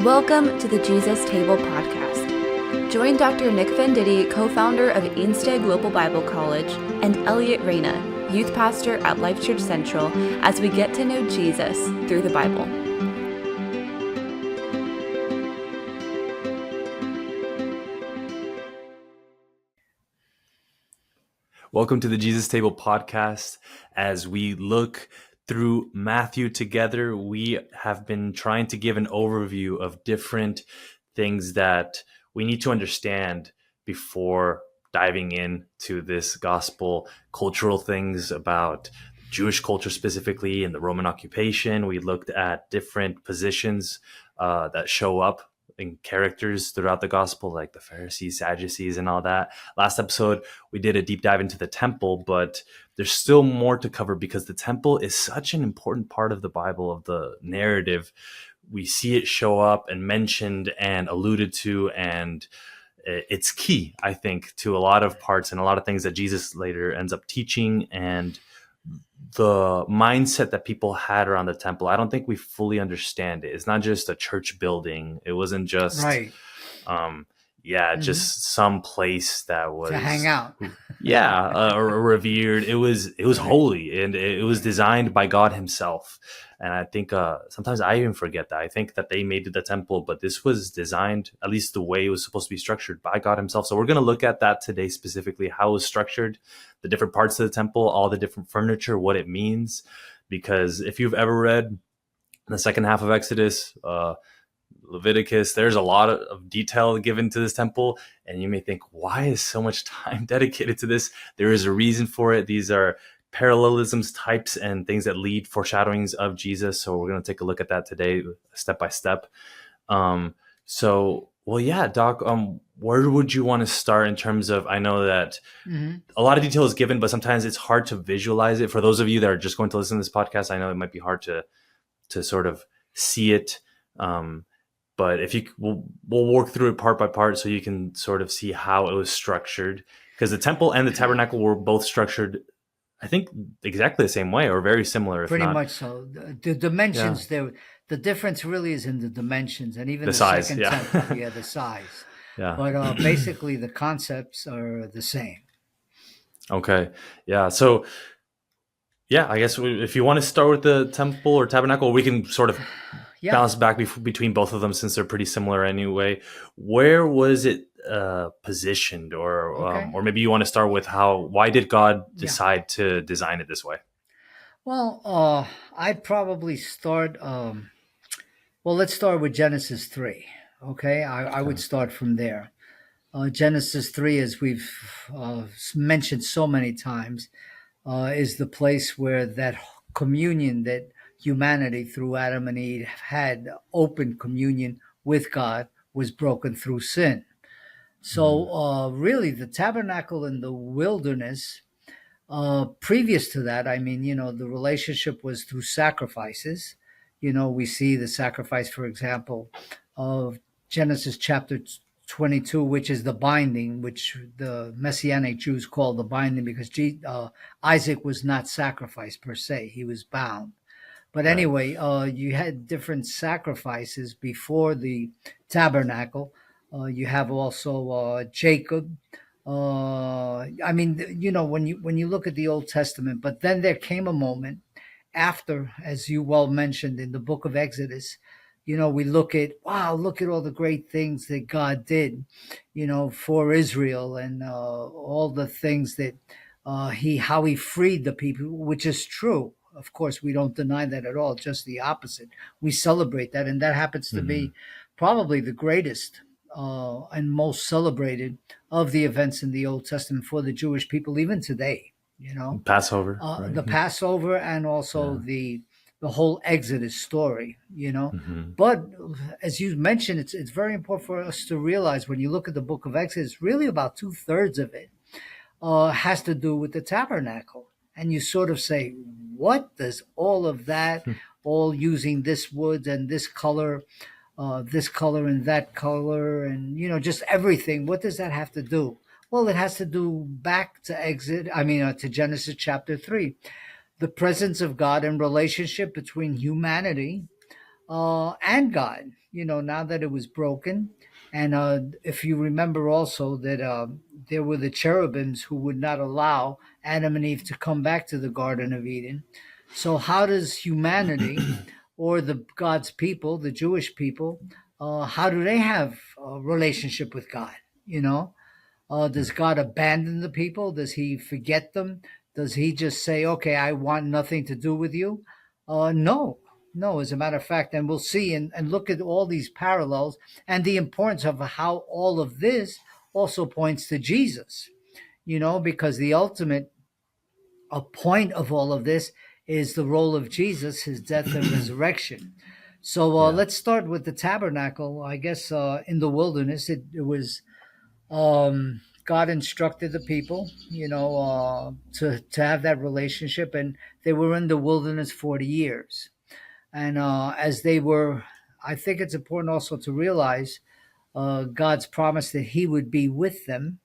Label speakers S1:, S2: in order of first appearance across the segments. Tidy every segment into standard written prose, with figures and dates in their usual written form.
S1: Welcome to the Jesus Table podcast. Join Dr. Nick Venditti, co-founder of Instead Global Bible College, and Eliott Reyna, youth pastor at Life Church Central, as we get to know Jesus through the Bible.
S2: Welcome to the Jesus Table podcast. As we look through Matthew together, we have been trying to give an overview of different things that we need to understand before diving into this gospel, cultural things about Jewish culture specifically and the Roman occupation. We looked at different positions that show up in characters throughout the gospel, like the Pharisees, Sadducees, and all that. Last episode, we did a deep dive into the temple, but there's still more to cover because the temple is such an important part of the Bible, of the narrative. We see it show up and mentioned and alluded to, and it's key, I think, to a lot of parts and a lot of things that Jesus later ends up teaching, and the mindset that people had around the temple. I don't think we fully understand it. It's not just a church building. It wasn't just, just some place that was
S3: to hang out.
S2: revered. It was holy, and it was designed by God himself. And I think sometimes I even forget that. I think that they made the temple, but this was designed, at least the way it was supposed to be structured, by God himself. So we're going to look at that today, specifically how it was structured, the different parts of the temple, all the different furniture, what it means. Because if you've ever read the second half of Exodus, Leviticus, there's a lot of detail given to this temple, and you may think, why is so much time dedicated to this? There is a reason for it. These are parallelisms, types, and things that lead foreshadowings of Jesus. So we're going to take a look at that today, step by step. Doc, where would you want to start in terms of, I know that a lot of detail is given, but sometimes it's hard to visualize it. For those of you that are just going to listen to this podcast, I know it might be hard to sort of see it. But if we'll work through it part by part so you can sort of see how it was structured, because the temple and the tabernacle were both structured, I think, exactly the same way or very similar.
S3: Pretty much so. The dimensions there, the difference really is in the dimensions and even the
S2: size,
S3: second temple, the size. Yeah. But basically the concepts are the same.
S2: Okay. Yeah. So, I guess if you want to start with the temple or tabernacle, we can sort of balance back between both of them since they're pretty similar anyway. Where was it positioned, or maybe you want to start with why did God decide to design it this way?
S3: Well, I'd probably start. Let's start with Genesis 3. Okay, I would start from there. Genesis 3, as we've mentioned so many times, is the place where that communion that humanity through Adam and Eve had, open communion with God, was broken through sin. So really the tabernacle in the wilderness, previous to that, the relationship was through sacrifices. We see the sacrifice, for example, of Genesis chapter 22, which is the binding, which the Messianic Jews call the binding because Isaac was not sacrificed per se. He was bound. But anyway, you had different sacrifices before the tabernacle. You have also Jacob. When you look at the Old Testament, but then there came a moment after, as you well mentioned in the book of Exodus, we look at all the great things that God did, for Israel, and all the things that how he freed the people, which is true. Of course, we don't deny that at all, just the opposite. We celebrate that, and that happens to be probably the greatest and most celebrated of the events in the Old Testament for the Jewish people, even today.
S2: Passover,
S3: the Passover, and also the whole Exodus story. But as you mentioned, it's very important for us to realize when you look at the book of Exodus, really about 2/3 of it has to do with the tabernacle. And you sort of say, what does all of that, all using this wood and this color and that color, and, just everything, what does that have to do? Well, it has to do back to to Genesis chapter 3, the presence of God and relationship between humanity and God. Now that it was broken, and if you remember also that there were the cherubims who would not allow Adam and Eve to come back to the Garden of Eden. So how does humanity, or the God's people, the Jewish people, how do they have a relationship with God? You know, does God abandon the people? Does he forget them? Does he just say, okay, I want nothing to do with you? No, no, as a matter of fact, and we'll see and look at all these parallels and the importance of how all of this also points to Jesus, because the ultimate point of all of this is the role of Jesus, his death and resurrection. So
S2: Yeah.
S3: let's start with the tabernacle. I guess in the wilderness, it was God instructed the people, to have that relationship, and they were in the wilderness 40 years. And as they were, I think it's important also to realize God's promise that He would be with them.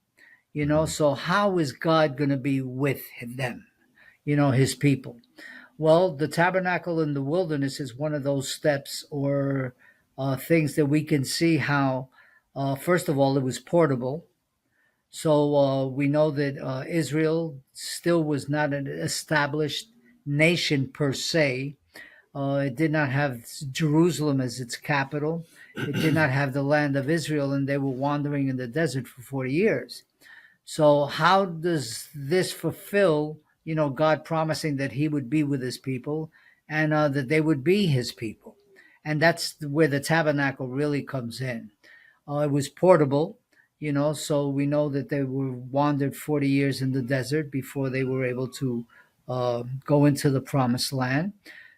S3: So how is God going to be with them? His people. Well, the tabernacle in the wilderness is one of those steps or things that we can see how, first of all, it was portable. So we know that Israel still was not an established nation per se. It did not have Jerusalem as its capital. It did not have the land of Israel, and they were wandering in the desert for 40 years. So, how does this fulfill, God promising that He would be with His people and that they would be His people? And that's where the tabernacle really comes in. It was portable, so we know that they were wandered 40 years in the desert before they were able to go into the promised land.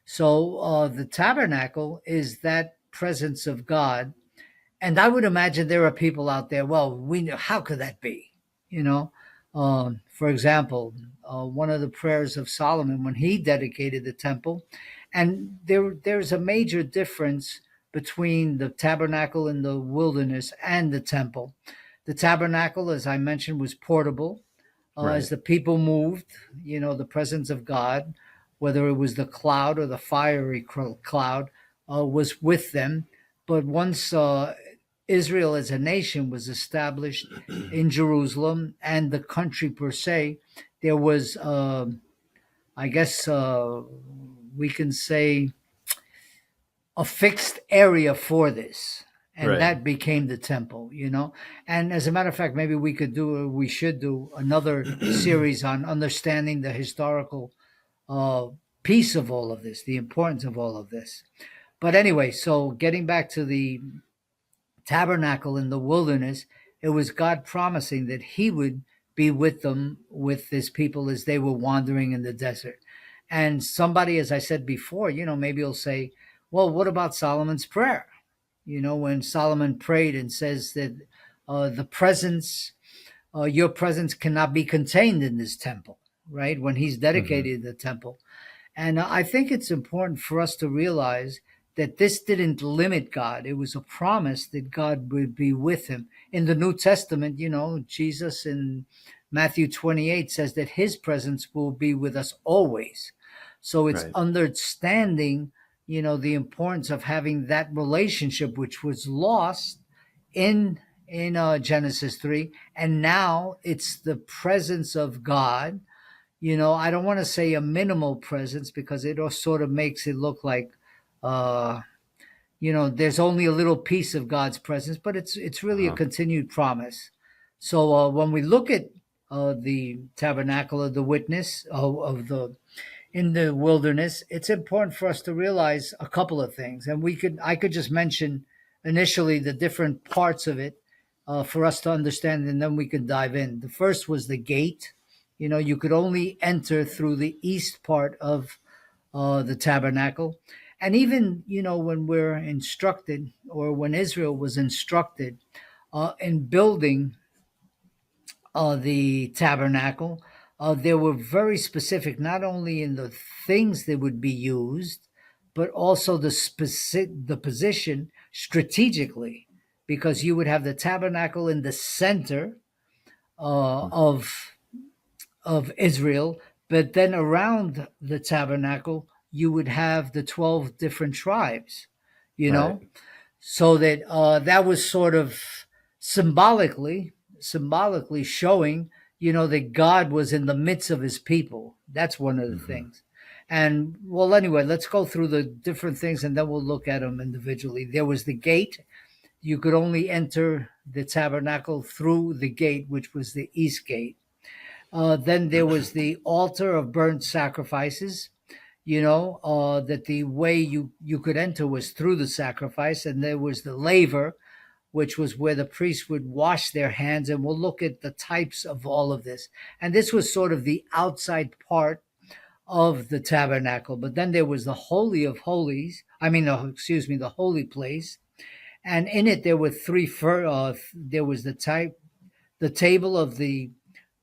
S3: So the tabernacle is that presence of God. And I would imagine there are people out there, well, we know, how could that be? For example, one of the prayers of Solomon when he dedicated the temple, and there's a major difference between the tabernacle in the wilderness and the temple. The tabernacle, as I mentioned, was portable. As
S2: Right.
S3: the people moved, the presence of God, whether it was the cloud or the fiery cloud, was with them. But once Israel as a nation was established in Jerusalem and the country per se, there was, I guess, we can say, a fixed area for this. And
S2: Right.
S3: that became the temple, And as a matter of fact, maybe we should do another series on understanding the historical uh, piece of all of this, the importance of all of this. But anyway, so getting back to the tabernacle in the wilderness, it was God promising that He would be with them, with His people as they were wandering in the desert. And somebody, as I said before, maybe will say, well, what about Solomon's prayer? When Solomon prayed and says that the presence, your presence cannot be contained in this temple, right? When he's
S2: Hmm.
S3: dedicated the temple. And I think it's important for us to realize that this didn't limit God. It was a promise that God would be with him. In the New Testament, Jesus in Matthew 28 says that his presence will be with us always. So it's
S2: Right.
S3: understanding, the importance of having that relationship, which was lost in Genesis 3. And now it's the presence of God. I don't want to say a minimal presence because it all sort of makes it look like, uh, there's only a little piece of God's presence, but it's really a
S2: Uh-huh.
S3: continued promise. So when we look at the tabernacle of the witness of the in the wilderness, it's important for us to realize a couple of things, and I could just mention initially the different parts of it for us to understand, and then we could dive in. The first was the gate. You could only enter through the east part of the tabernacle. And even, when we're instructed, or when Israel was instructed in building the tabernacle, they were very specific, not only in the things that would be used, but also the position strategically, because you would have the tabernacle in the center of Israel, but then around the tabernacle, you would have the 12 different tribes. you
S2: Right.
S3: know, so that that was sort of symbolically showing, that God was in the midst of his people. That's one of the
S2: Hmm.
S3: things. And well, anyway, let's go through the different things and then we'll look at them individually. There was the gate. You could only enter the tabernacle through the gate, which was the east gate. Then there was the altar of burnt sacrifices, that the way you could enter was through the sacrifice. And there was the laver, which was where the priests would wash their hands. And we'll look at the types of all of this. And this was sort of the outside part of the tabernacle. But then there was the Holy of Holies. The holy place. And in it, there were there was the table of the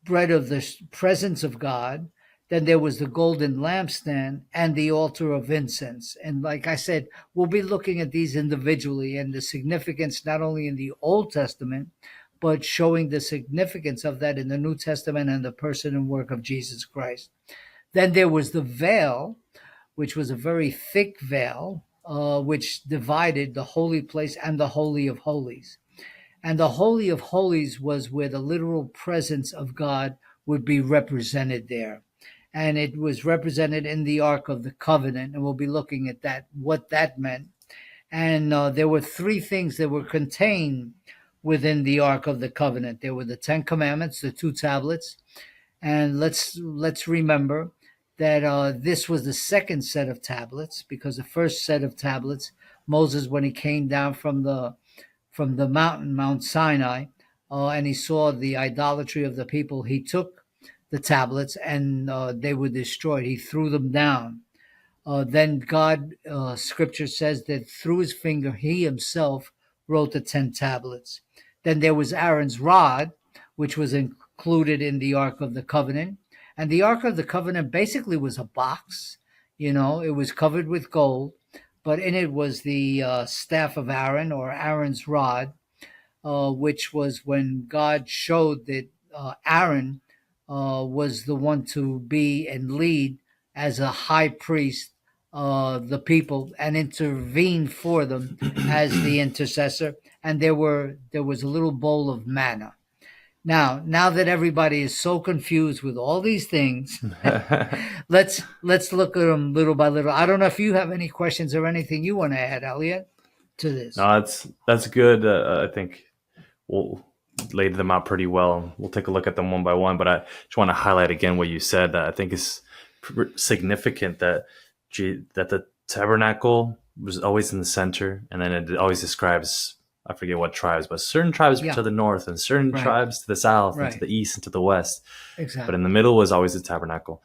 S3: bread of the presence of God. Then there was the golden lampstand and the altar of incense. And like I said, we'll be looking at these individually and the significance not only in the Old Testament, but showing the significance of that in the New Testament and the person and work of Jesus Christ. Then there was the veil, which was a very thick veil, which divided the holy place and the Holy of Holies. And the Holy of Holies was where the literal presence of God would be represented there. And it was represented in the Ark of the Covenant. And we'll be looking at that, what that meant. And there were three things that were contained within the Ark of the Covenant. There were the Ten Commandments, the two tablets. And let's remember that this was the second set of tablets, because the first set of tablets, Moses, when he came down from the mountain, Mount Sinai, and he saw the idolatry of the people, he took the tablets and they were destroyed. He threw them down. Then God, scripture says that through his finger, he himself wrote the 10 tablets. Then there was Aaron's rod, which was included in the Ark of the Covenant. And the Ark of the Covenant basically was a box. It was covered with gold, but in it was the staff of Aaron, or Aaron's rod, which was when God showed that Aaron was the one to be and lead as a high priest the people and intervene for them as the intercessor. And there was a little bowl of manna. Now that everybody is so confused with all these things, let's look at them little by little. I don't know if you have any questions or anything you want to add, Eliott, to this.
S2: No, that's good. I think we'll laid them out pretty well. We'll take a look at them one by one. But I just want to highlight again what you said, that I think is significant, that the tabernacle was always in the center, and then it always describes, I forget what tribes, but certain tribes to the north and certain tribes to the south and to the east and to the west.
S3: Exactly.
S2: But in the middle was always the tabernacle.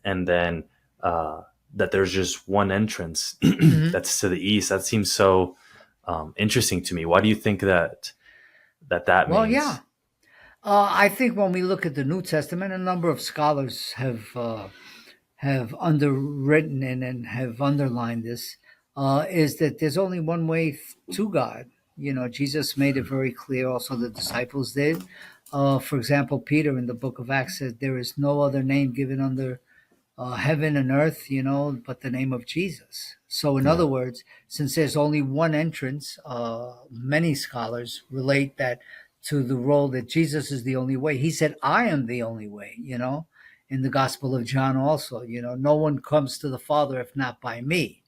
S2: And then that there's just one entrance that's to the east. That seems so interesting to me. Why do you think that means?
S3: Well, yeah. I think when we look at the New Testament, a number of scholars have underwritten and have underlined this, is that there's only one way to God. Jesus made it very clear. Also, the disciples did. For example, Peter in the book of Acts said, there is no other name given under heaven and earth, but the name of Jesus. So in other words, since there's only one entrance, many scholars relate that to the role that Jesus is the only way. He said, I am the only way, in the Gospel of John also, no one comes to the Father if not by me.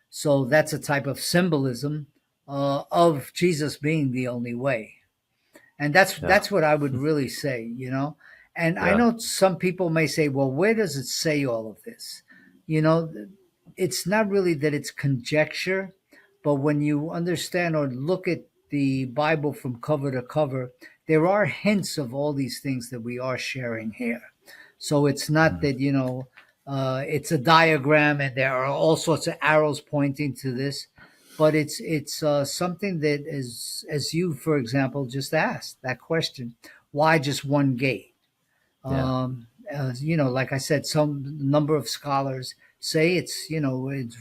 S3: So that's a type of symbolism of Jesus being the only way. And that's what I would really say, And I know some people may say, well, where does it say all of this? It's not really that it's conjecture, but when you understand or look at the Bible from cover to cover, there are hints of all these things that we are sharing here. So it's not that, it's a diagram and there are all sorts of arrows pointing to this, but it's something that is, as you, for example, just asked that question, why just one gate? Like I said, some number of scholars say it's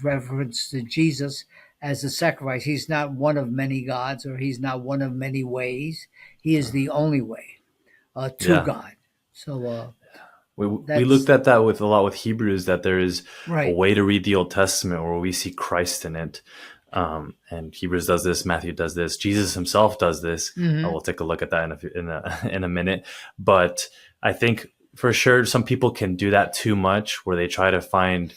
S3: reference to Jesus as a sacrifice. He's not one of many gods, or he's not one of many ways. He is the only way to God. So
S2: we looked at that with Hebrews, that there is a way to read the Old Testament where we see Christ in it. And Hebrews does this, Matthew does this, Jesus himself does this. We'll take a look at that in a minute. But I think for sure some people can do that too much, where they try to find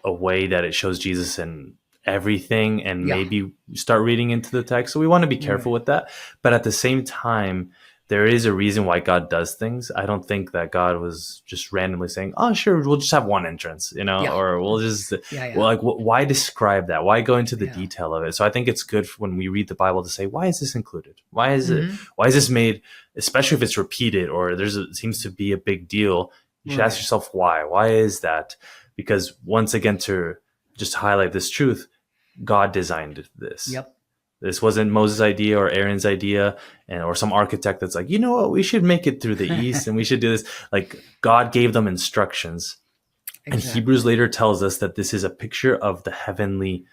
S2: a way that it shows Jesus in everything, and maybe start reading into the text. So we want to be careful with that. But at the same time, there is a reason why God does things. I don't think that God was just randomly saying, "Oh, sure, we'll just have one entrance," or we'll just, why describe that? Why go into the detail of it? So I think it's good when we read the Bible to say, why is this included? Why is this made? Especially if it's repeated or it seems to be a big deal. You should ask yourself why. Why is that? Because once again, to just highlight this truth, God designed this. This wasn't Moses' idea or Aaron's idea, or some architect that's like, you know what, we should make it through the east and we should do this. Like, God gave them instructions. And Hebrews later tells us that this is a picture of the heavenly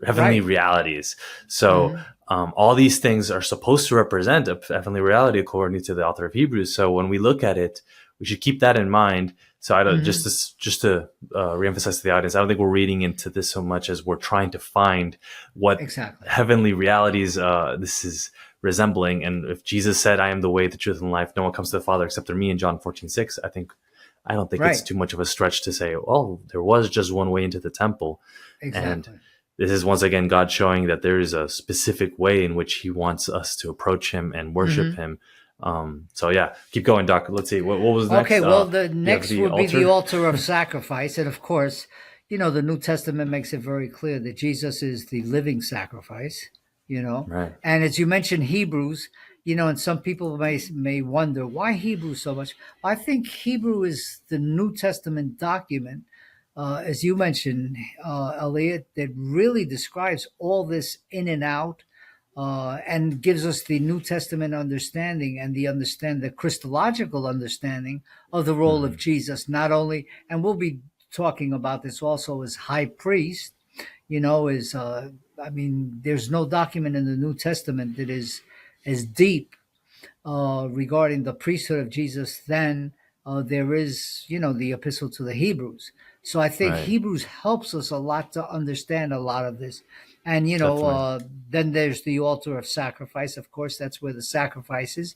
S2: realities. So all these things are supposed to represent a heavenly reality according to the author of Hebrews. So when we look at it, we should keep that in mind. So I don't just to reemphasize to the audience, I don't think we're reading into this so much as we're trying to find what heavenly realities this is resembling. And if Jesus said, "I am the way, the truth, and life, no one comes to the Father except through me," in John 14:6, I don't think it's too much of a stretch to say, "Oh, there was just one way into the temple." And this is once again God showing that there is a specific way in which He wants us to approach Him and worship Him. So keep going, Doc. Let's see what was next.
S3: Okay, well, the next would be the altar of sacrifice. And of course, the New Testament makes it very clear that Jesus is the living sacrifice,
S2: Right.
S3: And as you mentioned, Hebrews, and some people may wonder, why Hebrew so much? I think Hebrew is the New Testament document, as you mentioned, Eliott, that really describes all this in and out, and gives us the New Testament understanding and the Christological understanding of the role of Jesus, not only, and we'll be talking about this also, as high priest, there's no document in the New Testament that is as deep regarding the priesthood of Jesus than there is, the epistle to the Hebrews. So I think Hebrews helps us a lot to understand a lot of this. And, then there's the altar of sacrifice. Of course, that's where the sacrifice is.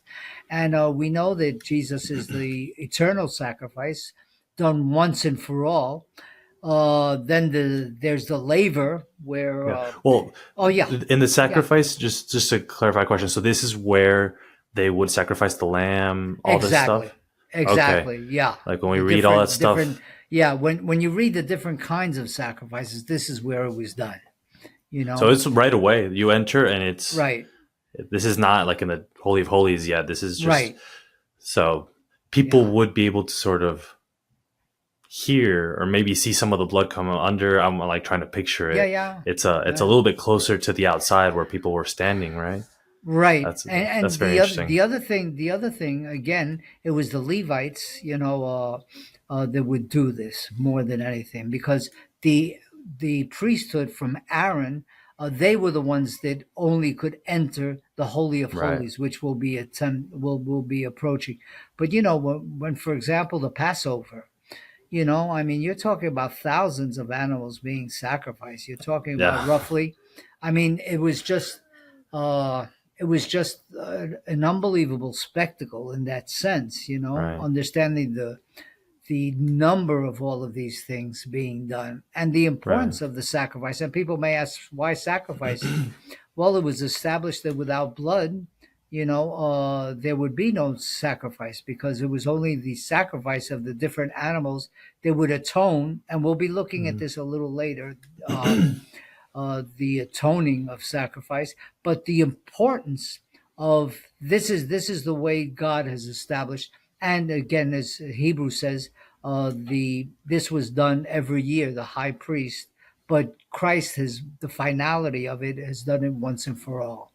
S3: And we know that Jesus is the eternal sacrifice done once and for all. Then there's the laver where...
S2: in the sacrifice, just to clarify a question. So this is where they would sacrifice the lamb, all this stuff?
S3: Exactly,
S2: okay. Like when we read all that stuff?
S3: When you read the different kinds of sacrifices, this is where it was done.
S2: So it's right away. You enter and it's
S3: right.
S2: This is not like in the Holy of Holies yet. This is just so people would be able to sort of hear or maybe see some of the blood come under. I'm like trying to picture it. It's a little bit closer to the outside where people were standing, right?
S3: Right.
S2: That's
S3: the
S2: very interesting.
S3: The other thing, again, it was the Levites, that would do this more than anything, because the priesthood from Aaron, they were the ones that only could enter the Holy of Holies, which will be approaching. But when, for example, the Passover, you're talking about thousands of animals being sacrificed. You're talking about roughly, it was just an unbelievable spectacle in that sense. Understanding the number of all of these things being done and the importance of the sacrifice. And people may ask, why sacrifice? Well, it was established that without blood, there would be no sacrifice, because it was only the sacrifice of the different animals that would atone. And we'll be looking at this a little later, the atoning of sacrifice. But the importance of this is the way God has established. And again, as Hebrews says, this was done every year, the high priest, but Christ the finality of it has done it once and for all.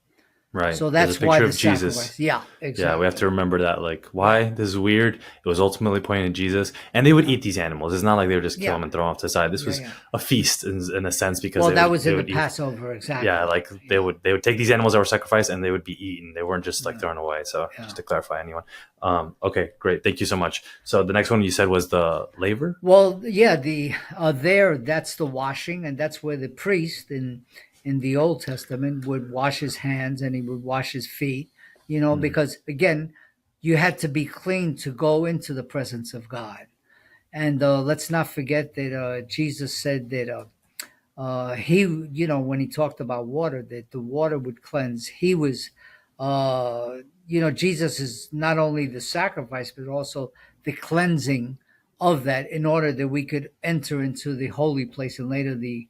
S2: Right.
S3: So that's why the sacrifice. Yeah, exactly.
S2: Yeah, we have to remember that. Like, why? This is weird. It was ultimately pointing to Jesus. And they would eat these animals. It's not like they would just kill them and throw them off to the side. This was a feast in a sense, because
S3: that was in the Passover, exactly.
S2: Yeah, like they would take these animals that were sacrificed and they would be eaten. They weren't just like thrown away. So just to clarify anyone. Okay, great. Thank you so much. So the next one you said was the laver?
S3: Well, yeah, that's the washing, and that's where the priest in in the Old Testament would wash his hands and he would wash his feet,
S2: Mm.
S3: because again, you had to be clean to go into the presence of God. And let's not forget that Jesus said that he, when he talked about water, that the water would cleanse. He was, Jesus is not only the sacrifice, but also the cleansing of that in order that we could enter into the holy place and later the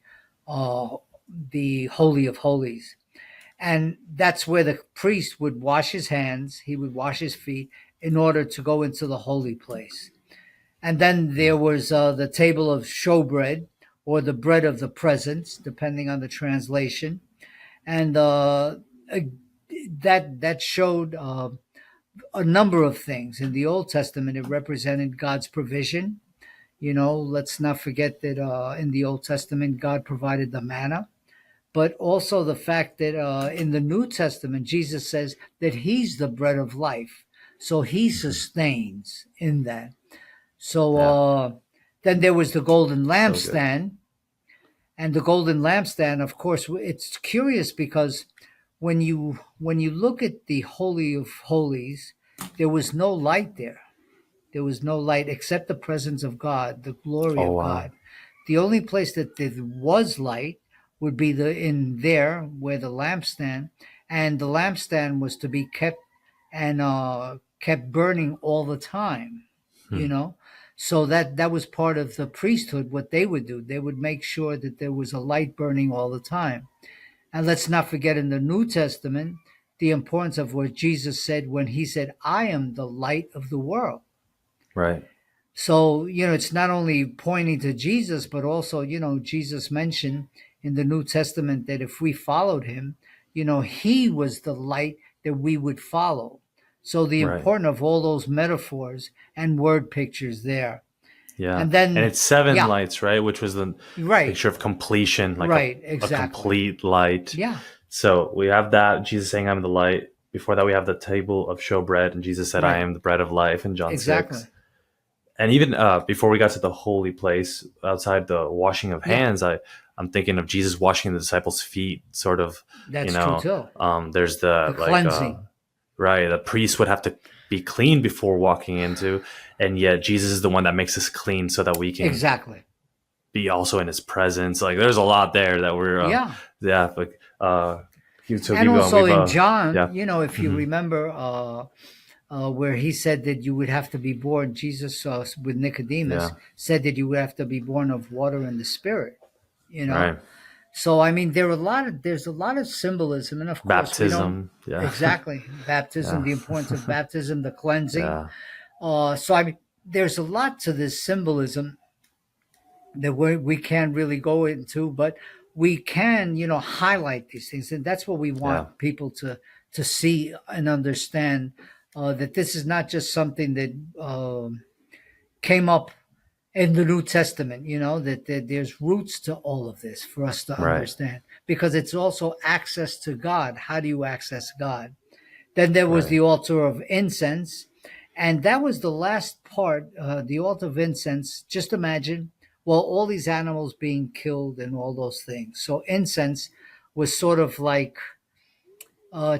S3: Holy of Holies. And that's where the priest would wash his hands, he would wash his feet in order to go into the holy place. And then there was the table of showbread, or the bread of the presence, depending on the translation. And that showed a number of things. In the Old Testament, it represented God's provision. Let's not forget that in the Old Testament, God provided the manna. But also the fact that in the New Testament, Jesus says that he's the bread of life. So he sustains in that. So then there was the golden
S2: So good.
S3: lampstand. And the golden lampstand, of course, it's curious because when you look at the Holy of Holies, there was no light there. There was no light except the presence of God, the glory
S2: Oh,
S3: of
S2: wow.
S3: God. The only place that there was light would be in there where the lampstand, and the lampstand was to be kept and kept burning all the time. So that was part of the priesthood. What they would do, they would make sure that there was a light burning all the time. And let's not forget in the New Testament the importance of what Jesus said when he said, I am the light of the world.
S2: Right.
S3: So, it's not only pointing to Jesus, but also, Jesus mentioned in the New Testament that if we followed him, he was the light that we would follow. So the
S2: Right.
S3: importance of all those metaphors and word pictures there.
S2: Yeah.
S3: And then
S2: it's 7
S3: yeah.
S2: lights, right? Which was the
S3: Right.
S2: picture of completion, like
S3: Right,
S2: a
S3: exactly.
S2: complete light.
S3: Yeah.
S2: So we have that, Jesus saying, I'm the light. Before that, we have the table of showbread, and Jesus said, I
S3: Right.
S2: am the bread of life in John
S3: Exactly.
S2: 6. And even before we got to the holy place, outside the washing of hands, I'm thinking of Jesus washing the disciples' feet, sort of.
S3: That's true too.
S2: There's the
S3: cleansing.
S2: Right, the priest would have to be clean before walking into, and yet Jesus is the one that makes us clean so that we can
S3: Exactly.
S2: be also in his presence. Like there's a lot there that we're like
S3: and also in John, if you
S2: Mhm.
S3: remember where he said that you would have to be born, Jesus with Nicodemus said that you would have to be born of water and the Spirit.
S2: Right.
S3: So I mean, there's a lot of symbolism, and of course
S2: Baptism,
S3: exactly baptism, the importance of baptism, the cleansing. So I mean, there's a lot to this symbolism that we can't really go into, but we can, highlight these things, and that's what we want people to see and understand. That this is not just something that came up in the New Testament, that there's roots to all of this for us to understand, because it's also access to God. How do you access God? Then there was the altar of incense, and that was the last part, the altar of incense. Just imagine, all these animals being killed and all those things. So incense was sort of like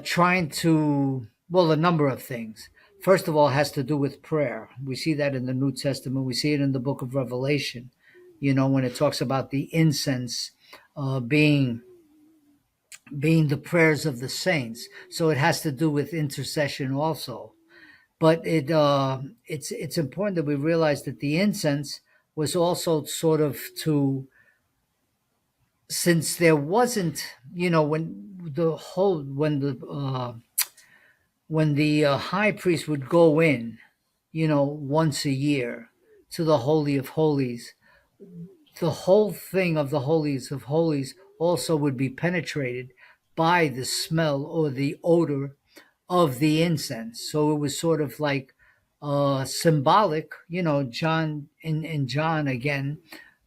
S3: trying to, a number of things. First of all, it has to do with prayer. We see that in the New Testament. We see it in the book of Revelation, when it talks about the incense being the prayers of the saints. So it has to do with intercession also. But it's important that we realize that the incense was also sort of since there wasn't, when the high priest would go in, once a year to the Holy of Holies, the whole thing of the Holies of Holies also would be penetrated by the smell or the odor of the incense. So it was sort of like symbolic, John in John again,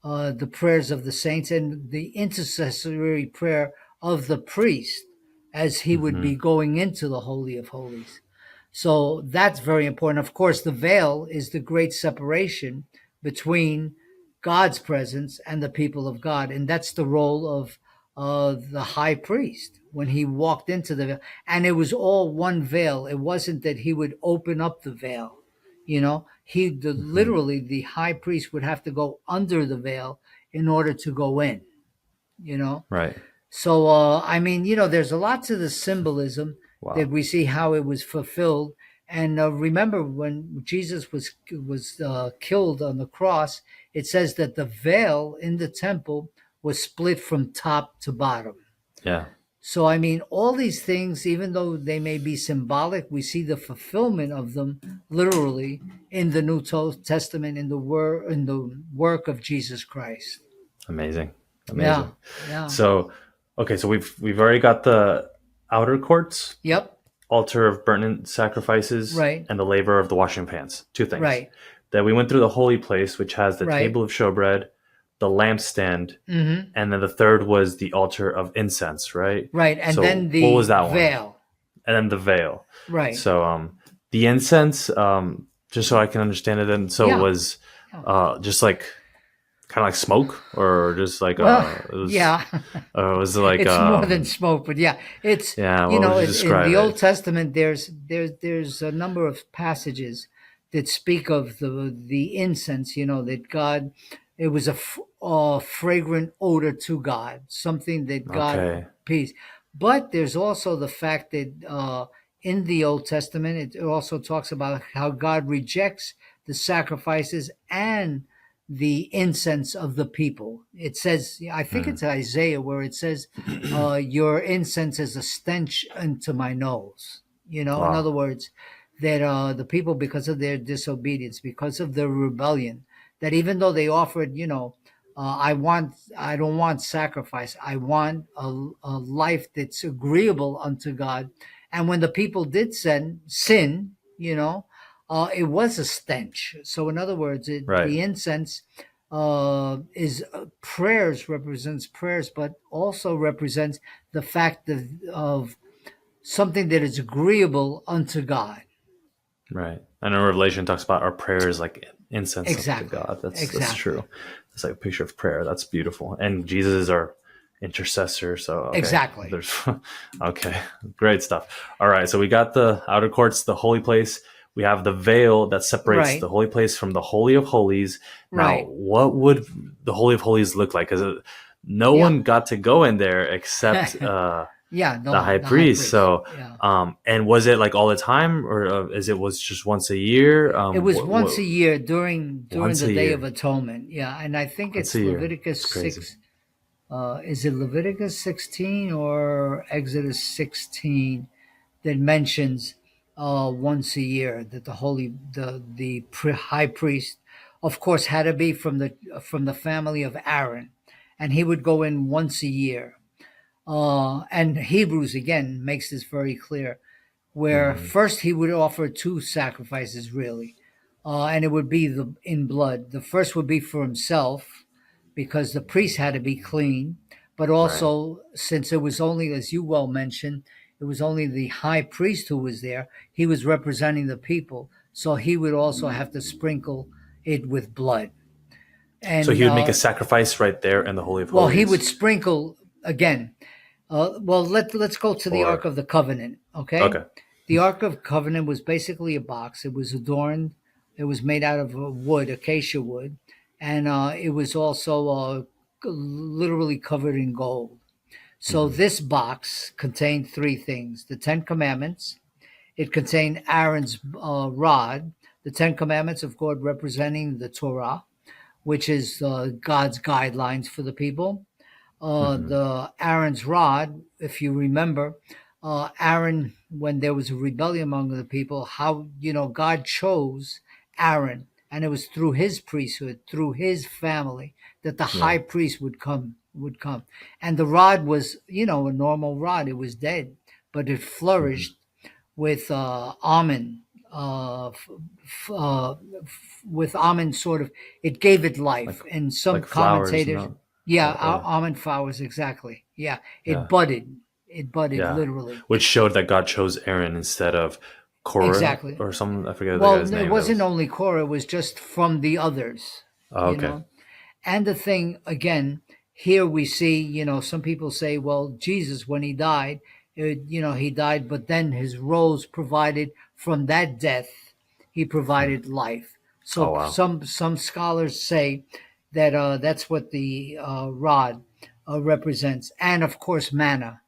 S3: the prayers of the saints and the intercessory prayer of the priest as he would be going into the Holy of Holies. So that's very important. Of course, the veil is the great separation between God's presence and the people of God. And that's the role the high priest when he walked into the veil, and it was all one veil. It wasn't that he would open up the veil.
S2: Hmm.
S3: Literally the high priest would have to go under the veil in order to go in. You know,
S2: Right.
S3: so I mean, there's a lot to the symbolism that
S2: Wow.
S3: we see how it was fulfilled. And remember, when Jesus was killed on the cross, it says that the veil in the temple was split from top to bottom.
S2: Yeah.
S3: So I mean, all these things, even though they may be symbolic, we see the fulfillment of them literally in the Testament, in the work of Jesus Christ.
S2: Amazing.
S3: Yeah,
S2: Amazing.
S3: yeah,
S2: So, okay, so we've already got the outer courts,
S3: yep,
S2: altar of burnt sacrifices,
S3: right,
S2: and the laver of the washing of hands. Two things.
S3: right,
S2: Then we went through the holy place, which has the
S3: right.
S2: table of showbread, the lampstand,
S3: Mm-hmm.
S2: and then the third was the altar of incense, right?
S3: Right, and then
S2: So what was
S3: the
S2: that one?
S3: veil.
S2: And then the veil.
S3: Right.
S2: So the incense, just so I can understand it, then so
S3: Yeah.
S2: was
S3: Yeah.
S2: just like kind of like smoke, or just like
S3: Well, yeah,
S2: it was like
S3: it's more than smoke, but yeah, it's
S2: yeah. What would you
S3: in
S2: describe
S3: the Old
S2: it?
S3: Testament. There's a number of passages that speak of the incense. That God, it was a fragrant odor to God, something that God
S2: Okay.
S3: appeased. But there's also the fact that in the Old Testament, it also talks about how God rejects the sacrifices and the incense of the people. It says, I think
S2: Hmm.
S3: it's Isaiah where it says, "Your incense is a stench unto my nose." In
S2: Wow.
S3: other words, that the people, because of their disobedience, because of their rebellion, that even though they offered, I don't want sacrifice. I want a life that's agreeable unto God. And when the people did sin, it was a stench. So, in other words,
S2: Right.
S3: the incense is represents prayers, but also represents the fact of something that is agreeable unto God.
S2: Right. And in Revelation talks about our prayers like incense up to
S3: Exactly.
S2: God. That's
S3: Exactly.
S2: true. It's like a picture of prayer. That's beautiful. And Jesus is our intercessor. So okay.
S3: Exactly.
S2: There's okay. Great stuff. All right. So we got the outer courts, the holy place. We have the veil that separates the
S3: Right.
S2: holy place from the Holy of Holies. Now,
S3: Right.
S2: what would the Holy of Holies look like? Because no
S3: Yeah.
S2: one got to go in there except
S3: Yeah.
S2: the high
S3: The high
S2: priest.
S3: priest.
S2: So,
S3: Yeah.
S2: and was it like all the time, or is it was just once a year?
S3: It was once a year during
S2: Once
S3: the
S2: a
S3: Day of
S2: year,
S3: Atonement. Yeah, and I think
S2: once a
S3: it's
S2: year.
S3: Leviticus
S2: It's crazy.
S3: 6. Is it Leviticus 16 or Exodus 16 that mentions once a year that the high priest, of course, had to be from the family of Aaron, and he would go in once a year. And Hebrews again makes this very clear, where
S2: Hmm.
S3: first he would offer two sacrifices really, and it would be in blood. The first would be for himself, because the priest had to be clean, but
S2: Right.
S3: also since it was only, as you well mentioned, it was only the high priest who was there. He was representing the people, so he would also have to sprinkle it with blood.
S2: So
S3: And
S2: he would make a sacrifice right there in the Holy of
S3: well, he would
S2: Holies,
S3: sprinkle again. Well, let's go to the Ark
S2: or
S3: of the Covenant. Okay,
S2: okay.
S3: the Ark of Covenant was basically a box. It was adorned. It was made out of wood, acacia wood, and it was also literally covered in gold. So
S2: Hmm.
S3: this box contained three things: the Ten Commandments. It contained Aaron's rod. The Ten Commandments of God representing the Torah, which is God's guidelines for the people.
S2: Hmm.
S3: The Aaron's rod, if you remember, Aaron, when there was a rebellion among the people, how God chose Aaron, and it was through his priesthood, through his family, that the
S2: Yeah.
S3: high priest would come, and the rod was a normal rod. It was dead, but it
S2: Hmm.
S3: flourished with almond. With almond, sort of, it gave it
S2: Like
S3: life. And some
S2: flowers,
S3: commentators,
S2: no?
S3: yeah,
S2: Or
S3: almond flowers, exactly. Yeah,
S2: yeah,
S3: it budded
S2: yeah.
S3: literally.
S2: Which showed that God chose Aaron instead of Korah
S3: Exactly.
S2: or some. I forget the guy's
S3: Well, it
S2: name. That
S3: wasn't
S2: was
S3: only Korah, it was just from the others,
S2: oh,
S3: you
S2: okay.
S3: know. And the thing again here we see, some people say, well, Jesus, when he died, he died, but then his rose provided from that death, he provided life.
S2: Oh
S3: So
S2: wow.
S3: some scholars say that that's what the rod represents, and of course manna,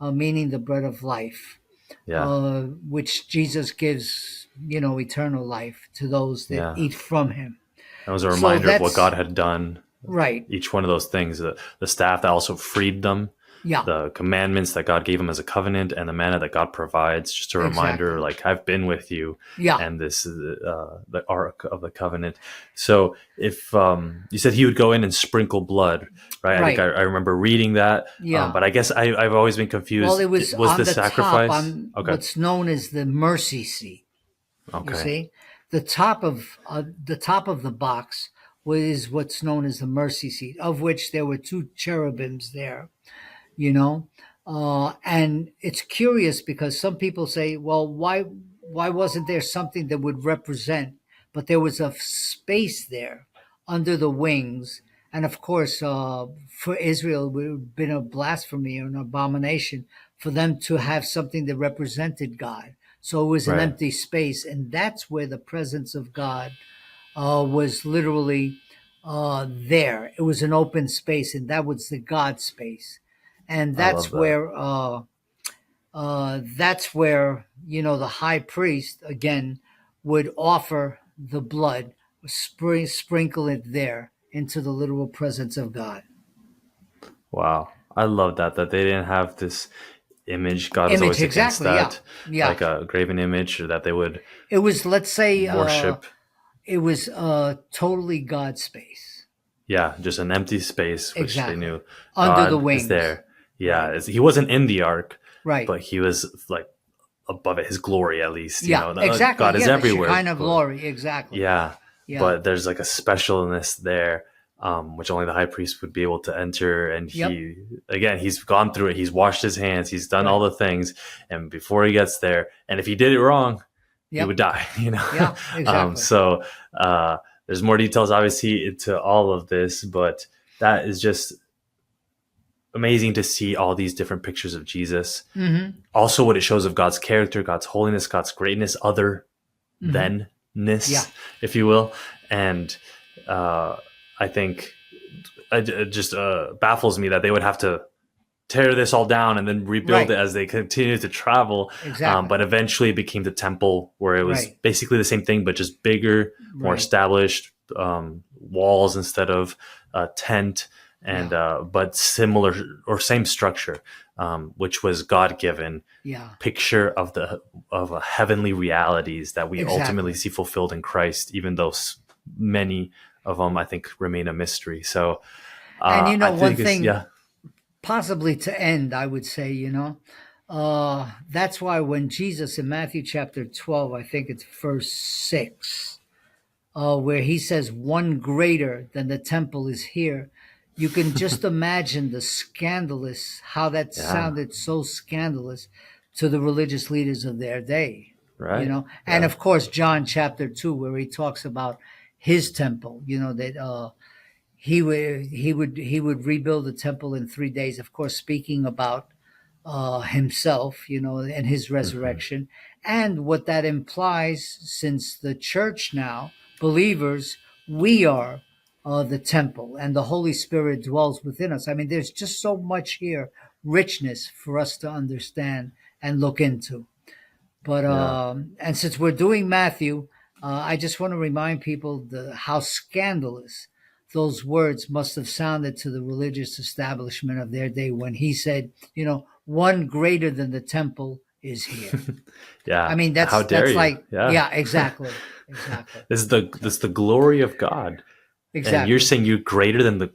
S3: meaning the bread of life,
S2: Yeah.
S3: which Jesus gives, eternal life to those that
S2: Yeah.
S3: eat from him.
S2: That was a
S3: So
S2: reminder of what
S3: that's
S2: God had done.
S3: right.
S2: Each one of those things, the staff that also freed them,
S3: Yeah,
S2: the commandments that God gave them as a covenant, and the manna that God provides, just a reminder,
S3: exactly.
S2: like I've been with you,
S3: Yeah,
S2: and this is the ark of the covenant. So if you said he would go in and sprinkle blood, right? I think
S3: right.
S2: I remember reading that,
S3: Yeah.
S2: but I guess I've always been
S3: Well,
S2: confused.
S3: it was
S2: Was
S3: on
S2: the
S3: the top,
S2: sacrifice
S3: on
S2: okay?
S3: what's known as the mercy seat. You
S2: Okay,
S3: see, the top of the box was what's known as the mercy seat, of which there were two cherubims there. You know, and it's curious because some people say, well, why wasn't there something that would represent? But there was a space there under the wings, and of course, for Israel, it would have been a blasphemy or an abomination for them to have something that represented God. So it was an
S2: right.
S3: empty space, and that's where the presence of God was literally there. It was an open space, and that was the God space, and
S2: I love that.
S3: that's where the high priest again would offer the blood, sprinkle it there into the literal presence of God.
S2: Wow. I love that they didn't have this image. God was
S3: Image,
S2: always against
S3: exactly. Yeah,
S2: that,
S3: yeah.
S2: like a graven image, or that they would
S3: It was, let's say,
S2: worship.
S3: it was totally God space.
S2: Yeah, just an empty space, which they
S3: Exactly.
S2: knew
S3: Under the
S2: God is
S3: wings.
S2: there. Yeah,
S3: Right.
S2: he wasn't in the ark,
S3: Right.
S2: but he was like above it, his glory at least.
S3: Yeah, exactly.
S2: God is
S3: Yeah, the
S2: everywhere,
S3: Shekinah
S2: but
S3: glory. Exactly.
S2: yeah,
S3: Yeah.
S2: but there's like a specialness there, which only the high priest would be able to enter. And
S3: Yep.
S2: he's gone through it. He's washed his hands. He's done all
S3: Right.
S2: the things. And before he gets there, and if he did it wrong, he would
S3: Yep.
S2: die,
S3: Yeah. Exactly.
S2: So there's more details, obviously, into all of this, but that is just amazing to see all these different pictures of Jesus.
S3: Mm-hmm.
S2: Also, what it shows of God's character, God's holiness, God's greatness, other
S3: Mm-hmm.
S2: thanness,
S3: Yeah.
S2: if you will. And I think it just baffles me that they would have to tear this all down and then rebuild
S3: Right.
S2: it as they continue to travel.
S3: Exactly.
S2: But eventually it became the temple, where it was
S3: Right.
S2: basically the same thing, but just bigger, more
S3: Right.
S2: established, walls instead of a tent, and but similar or same structure, which was God given
S3: Yeah.
S2: picture of heavenly realities that we
S3: Exactly.
S2: ultimately see fulfilled in Christ, even though many of them I think remain a mystery. So
S3: And
S2: I
S3: one
S2: think it's
S3: thing, possibly to end, I would say, that's why when Jesus in Matthew chapter 12, I think it's verse 6, where he says, one greater than the temple is here. You can just imagine the scandalous, how that
S2: yeah,
S3: sounded so scandalous to the religious leaders of their day,
S2: right,
S3: And
S2: yeah,
S3: of course, John chapter 2, where he talks about his temple, that he would rebuild the temple in 3 days, of course, speaking about himself, and his
S2: hmm,
S3: resurrection, and what that implies, since the church now, believers, we are the temple, and the Holy Spirit dwells within us. I mean, there's just so much here, richness for us to understand and look into. But
S2: yeah.
S3: and since we're doing Matthew, I just want to remind people how scandalous those words must have sounded to the religious establishment of their day when he said, one greater than the temple is here. I
S2: Yeah,
S3: mean,
S2: how dare
S3: that's
S2: you?
S3: like,
S2: Yeah.
S3: yeah, exactly, exactly,
S2: This is the glory of God, and you're
S3: exactly.
S2: saying you're greater than the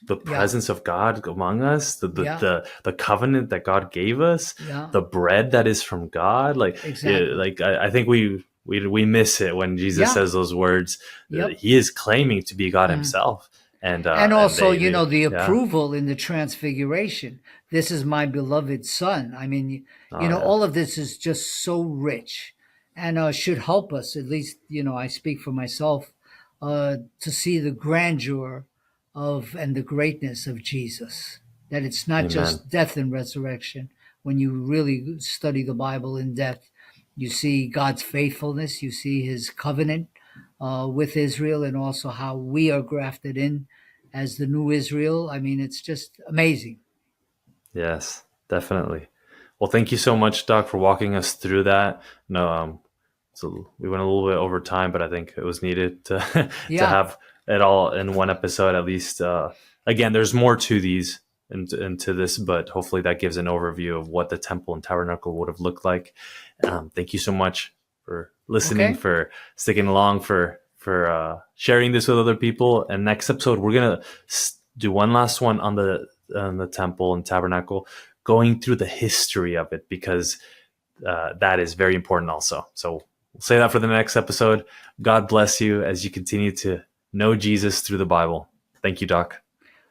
S3: Yeah,
S2: presence of God among us,
S3: yeah,
S2: the covenant that God gave us,
S3: yeah,
S2: the bread that is from God. Like, yeah,
S3: exactly.
S2: like I think we miss it when Jesus
S3: Yeah,
S2: says those words.
S3: yep.
S2: He is claiming to be God
S3: Mm.
S2: Himself,
S3: And
S2: and
S3: also,
S2: they
S3: the
S2: yeah,
S3: approval in the transfiguration. This is my beloved son. I mean,
S2: oh yeah,
S3: all of this is just so rich, and should help us, at least, I speak for myself, to see the grandeur of and the greatness of Jesus. That it's not
S2: Amen.
S3: just death and resurrection. When you really study the Bible in depth, you see God's faithfulness, you see his covenant with Israel, and also how we are grafted in as the new Israel. I mean, it's just amazing.
S2: Yes, definitely. Well, thank you so much, Doc, for walking us through that. No, so we went a little bit over time, but I think it was needed to to
S3: Yeah.
S2: have it all in one episode at least. Again, there's more to these into this, but hopefully that gives an overview of what the temple and tabernacle would have looked like. Thank you so much for listening,
S3: Okay.
S2: for sticking along, for sharing this with other people. And next episode, we're gonna do one last one on the temple and tabernacle, going through the history of it, because that is very important also. So we'll say that for the next episode. God bless you as you continue to know Jesus through the Bible. Thank you, Doc.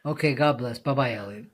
S3: Okay. God bless. Bye bye, Elliot.